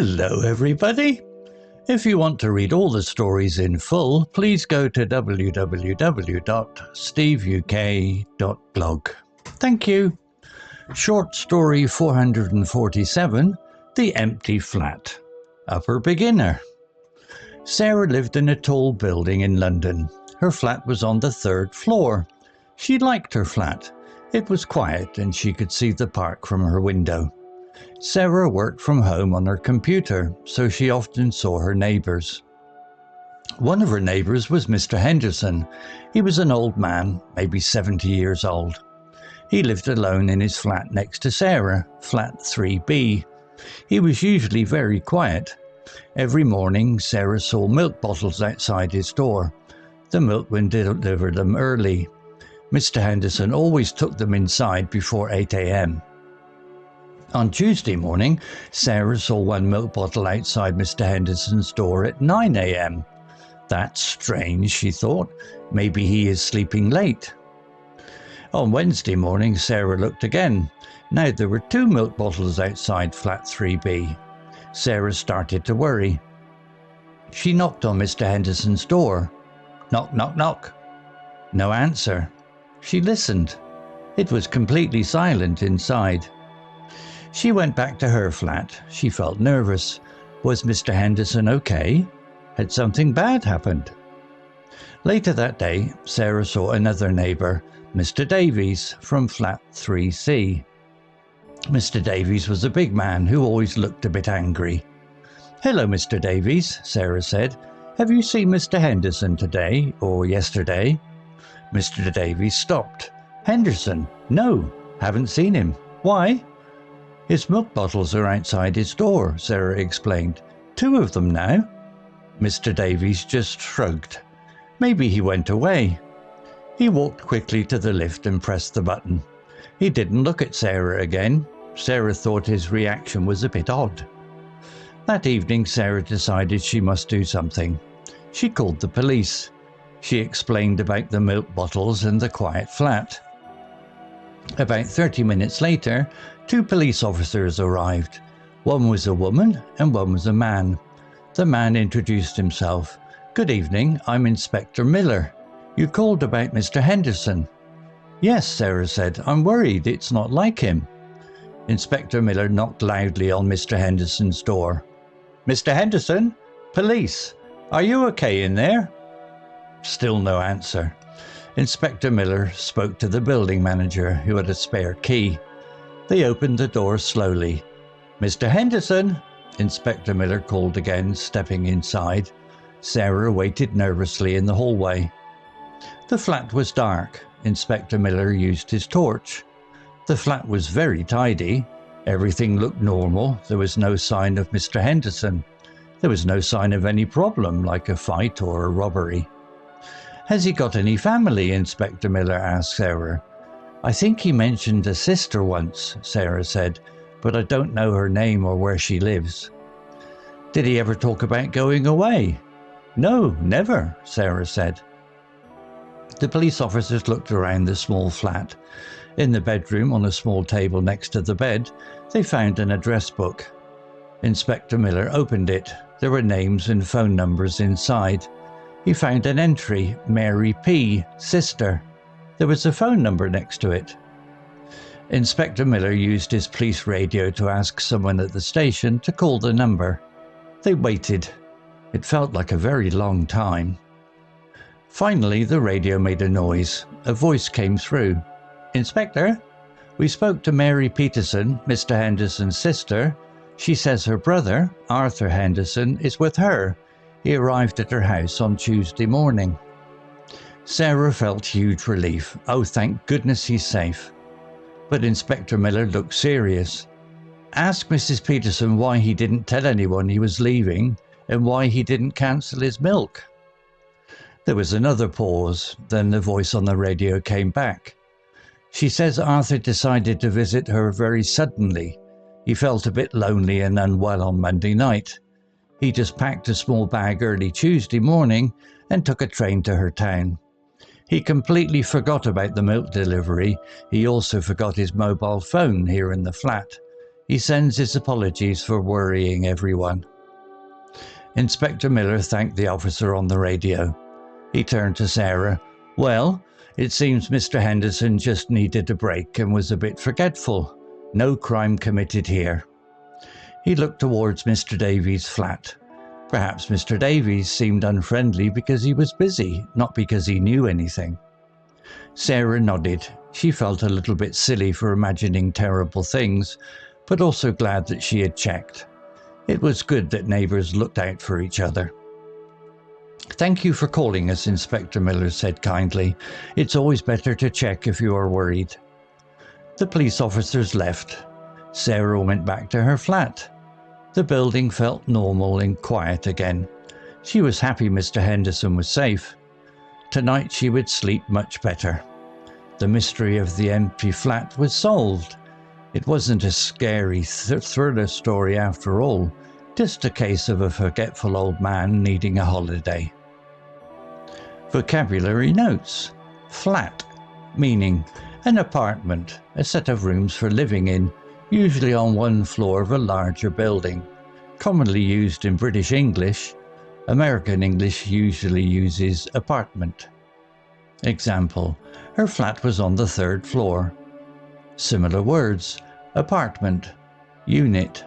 Hello everybody! If you want to read all the stories in full, please go to www.steveuk.blog. Thank you. Short story 447, The Empty Flat. Upper beginner. Sarah lived in a tall building in London. Her flat was on the 3rd floor. She liked her flat. It was quiet and she could see the park from her window. Sarah worked from home on her computer, so she often saw her neighbours. One of her neighbours was Mr. Henderson. He was an old man, maybe 70 years old. He lived alone in his flat next to Sarah, flat 3B. He was usually very quiet. Every morning, Sarah saw milk bottles outside his door. The milkman delivered them early. Mr. Henderson always took them inside before 8 a.m. On Tuesday morning, Sarah saw one milk bottle outside Mr. Henderson's door at 9 a.m. That's strange, she thought. Maybe he is sleeping late. On Wednesday morning, Sarah looked again. Now there were 2 milk bottles outside flat 3B. Sarah started to worry. She knocked on Mr. Henderson's door. Knock, knock, knock. No answer. She listened. It was completely silent inside. She went back to her flat. She felt nervous. Was Mr. Henderson okay? Had something bad happened? Later that day, Sarah saw another neighbour, Mr. Davies, from flat 3C. Mr. Davies was a big man who always looked a bit angry. "Hello, Mr. Davies," Sarah said. "Have you seen Mr. Henderson today or yesterday?" Mr. Davies stopped. "Henderson? No, haven't seen him. Why?" "His milk bottles are outside his door," Sarah explained. 2 of them now." Mr. Davies just shrugged. Maybe he went away. He walked quickly to the lift and pressed the button. He didn't look at Sarah again. Sarah thought his reaction was a bit odd. That evening, Sarah decided she must do something. She called the police. She explained about the milk bottles and the quiet flat. About 30 minutes later, 2 police officers arrived. One was a woman and one was a man. The man introduced himself. "Good evening, I'm Inspector Miller. You called about Mr. Henderson." "Yes," Sarah said. "I'm worried it's not like him." Inspector Miller knocked loudly on Mr. Henderson's door. "Mr. Henderson? Police. Are you okay in there?" Still no answer. Inspector Miller spoke to the building manager, who had a spare key. They opened the door slowly. "Mr. Henderson!" Inspector Miller called again, stepping inside. Sarah waited nervously in the hallway. The flat was dark. Inspector Miller used his torch. The flat was very tidy. Everything looked normal. There was no sign of Mr. Henderson. There was no sign of any problem, like a fight or a robbery. "Has he got any family?" Inspector Miller asked Sarah. "I think he mentioned a sister once," Sarah said, "but I don't know her name or where she lives." "Did he ever talk about going away?" "No, never," Sarah said. The police officers looked around the small flat. In the bedroom, on a small table next to the bed, they found an address book. Inspector Miller opened it. There were names and phone numbers inside. He found an entry, Mary P., sister. There was a phone number next to it. Inspector Miller used his police radio to ask someone at the station to call the number. They waited. It felt like a very long time. Finally, the radio made a noise. A voice came through. "Inspector, we spoke to Mary Peterson, Mr. Henderson's sister. She says her brother, Arthur Henderson, is with her. He arrived at her house on Tuesday morning." Sarah felt huge relief. Oh, thank goodness he's safe. But Inspector Miller looked serious. "Ask Mrs. Peterson why he didn't tell anyone he was leaving and why he didn't cancel his milk." There was another pause. Then the voice on the radio came back. "She says Arthur decided to visit her very suddenly. He felt a bit lonely and unwell on Monday night. He just packed a small bag early Tuesday morning and took a train to her town. He completely forgot about the milk delivery. He also forgot his mobile phone here in the flat. He sends his apologies for worrying everyone. Inspector Miller thanked the officer on the radio. He turned to Sarah. Well, it seems Mr. Henderson just needed a break and was a bit forgetful. No crime committed here. He looked towards Mr. Davies' flat. Perhaps Mr. Davies seemed unfriendly because he was busy, not because he knew anything. Sarah nodded. She felt a little bit silly for imagining terrible things, but also glad that she had checked. It was good that neighbours looked out for each other. Thank you for calling us, Inspector Miller said kindly. It's always better to check if you are worried. The police officers left. Sarah went back to her flat. The building felt normal and quiet again. She was happy Mr. Henderson was safe. Tonight she would sleep much better. The mystery of the empty flat was solved. It wasn't a scary thriller story after all, just a case of a forgetful old man needing a holiday. Vocabulary notes. Flat, meaning an apartment, a set of rooms for living in, usually on one floor of a larger building. Commonly used in British English. American English usually uses apartment. Example, her flat was on the 3rd floor. Similar words, apartment, unit,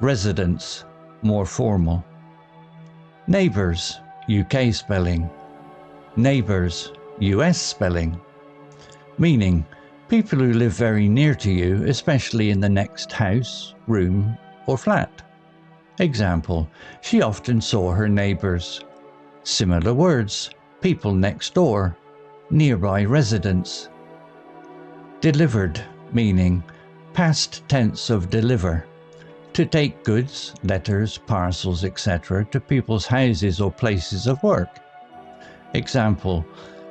residence, more formal. Neighbours, UK spelling. Neighbours, US spelling. Meaning, people who live very near to you, especially in the next house, room, or flat. Example, she often saw her neighbours. Similar words, people next door, nearby residents. Delivered, meaning past tense of deliver. To take goods, letters, parcels, etc. to people's houses or places of work. Example,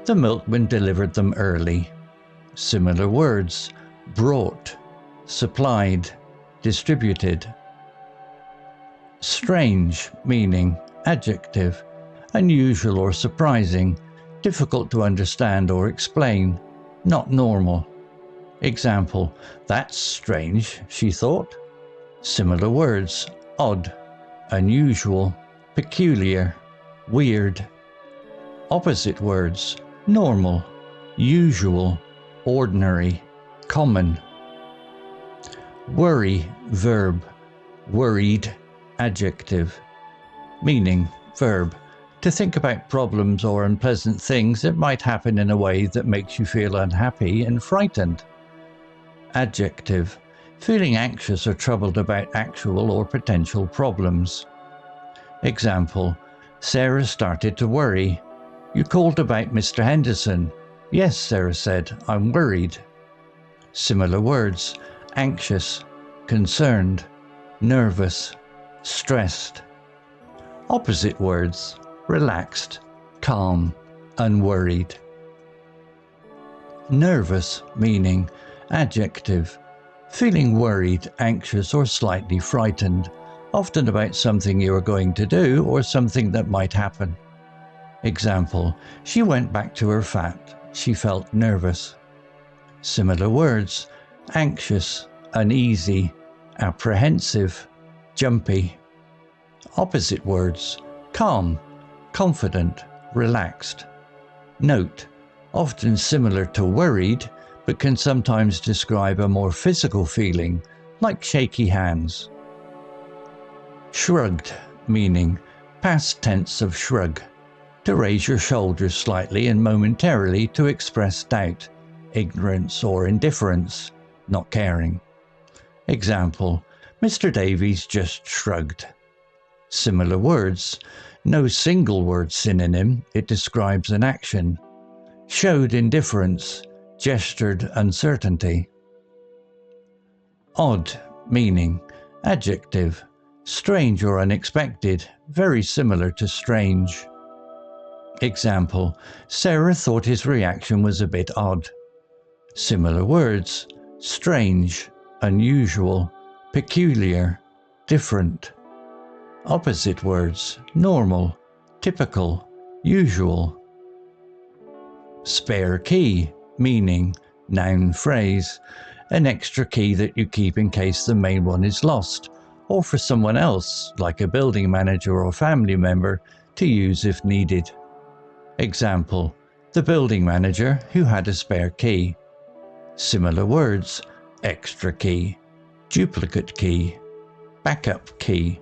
the milkman delivered them early. Similar words, brought, supplied, distributed. Strange, meaning adjective, unusual or surprising, difficult to understand or explain, not normal. Example, that's strange, she thought. Similar words, odd, unusual, peculiar, weird. Opposite words, normal, usual, ordinary, common. Worry, verb, worried, adjective. Meaning, verb, to think about problems or unpleasant things that might happen in a way that makes you feel unhappy and frightened. Adjective, feeling anxious or troubled about actual or potential problems. Example, Sarah started to worry. You called about Mr. Henderson. Yes, Sarah said, I'm worried. Similar words, anxious, concerned, nervous, stressed. Opposite words, relaxed, calm, unworried. Nervous, meaning adjective, feeling worried, anxious or slightly frightened, often about something you are going to do or something that might happen. Example, she went back to her flat. She felt nervous. Similar words, anxious, uneasy, apprehensive, jumpy. Opposite words, calm, confident, relaxed. Note, often similar to worried, but can sometimes describe a more physical feeling, like shaky hands. Shrugged, meaning past tense of shrug, to raise your shoulders slightly and momentarily to express doubt, ignorance or indifference, not caring. Example, Mr. Davies just shrugged. Similar words, no single word synonym, it describes an action. Showed indifference, gestured uncertainty. Odd, meaning adjective, strange or unexpected, very similar to strange. Example, Sarah thought his reaction was a bit odd. Similar words, strange, unusual, peculiar, different. Opposite words, normal, typical, usual. Spare key, meaning noun phrase, an extra key that you keep in case the main one is lost, or for someone else, like a building manager or family member, to use if needed. Example, the building manager who had a spare key. Similar words, extra key, duplicate key, backup key.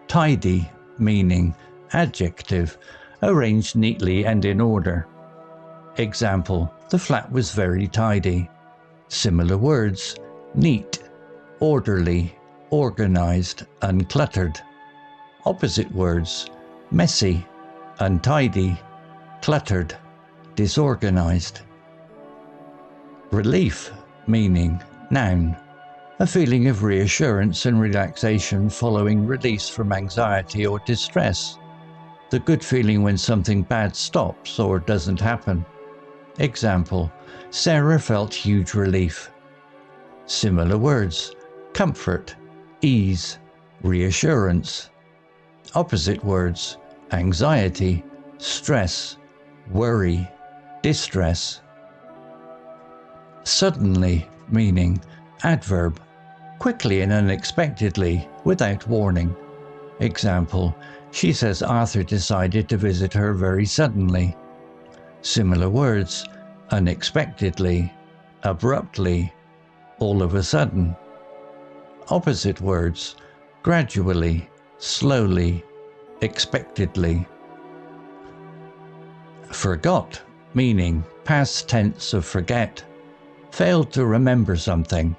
Tidy, meaning adjective, arranged neatly and in order. Example, the flat was very tidy. Similar words, neat, orderly, organized, uncluttered. Opposite words, messy, untidy, cluttered, disorganized. Relief, meaning noun, a feeling of reassurance and relaxation following release from anxiety or distress. The good feeling when something bad stops or doesn't happen. Example, Sarah felt huge relief. Similar words, comfort, ease, reassurance. Opposite words, anxiety, stress, worry, distress. Suddenly, meaning adverb, quickly and unexpectedly, without warning. Example, she says Arthur decided to visit her very suddenly. Similar words, unexpectedly, abruptly, all of a sudden. Opposite words, gradually, slowly, expectedly. Forgot, meaning past tense of forget, failed to remember something.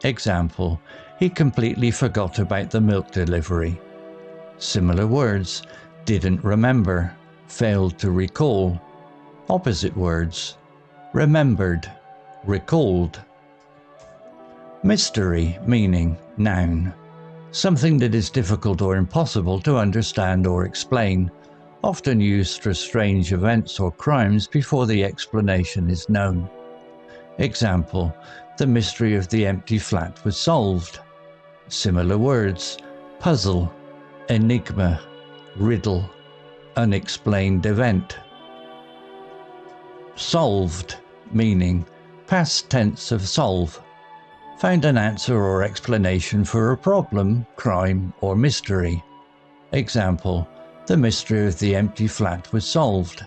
Example, he completely forgot about the milk delivery. Similar words, didn't remember, failed to recall. Opposite words, remembered, recalled. Mystery, meaning noun, something that is difficult or impossible to understand or explain, often used for strange events or crimes before the explanation is known. Example, the mystery of the empty flat was solved. Similar words, puzzle, enigma, riddle, unexplained event. Solved, meaning past tense of solve. Found an answer or explanation for a problem, crime, or mystery. Example, the mystery of the empty flat was solved.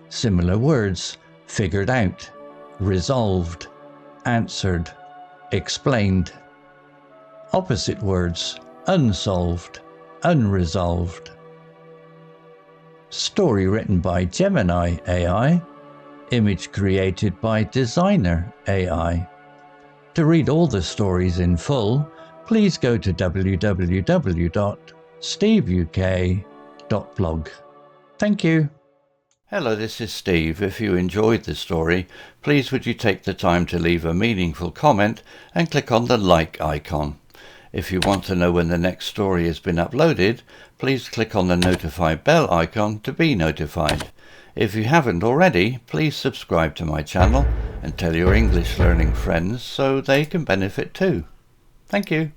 Similar words, figured out, resolved, answered, explained. Opposite words, unsolved, unresolved. Story written by Gemini AI. Image created by Designer AI. To read all the stories in full, please go to www.steveuk.blog. Thank you. Hello, this is Steve. If you enjoyed the story, please would you take the time to leave a meaningful comment and click on the like icon. If you want to know when the next story has been uploaded, please click on the notify bell icon to be notified. If you haven't already, please subscribe to my channel and tell your English learning friends so they can benefit too. Thank you.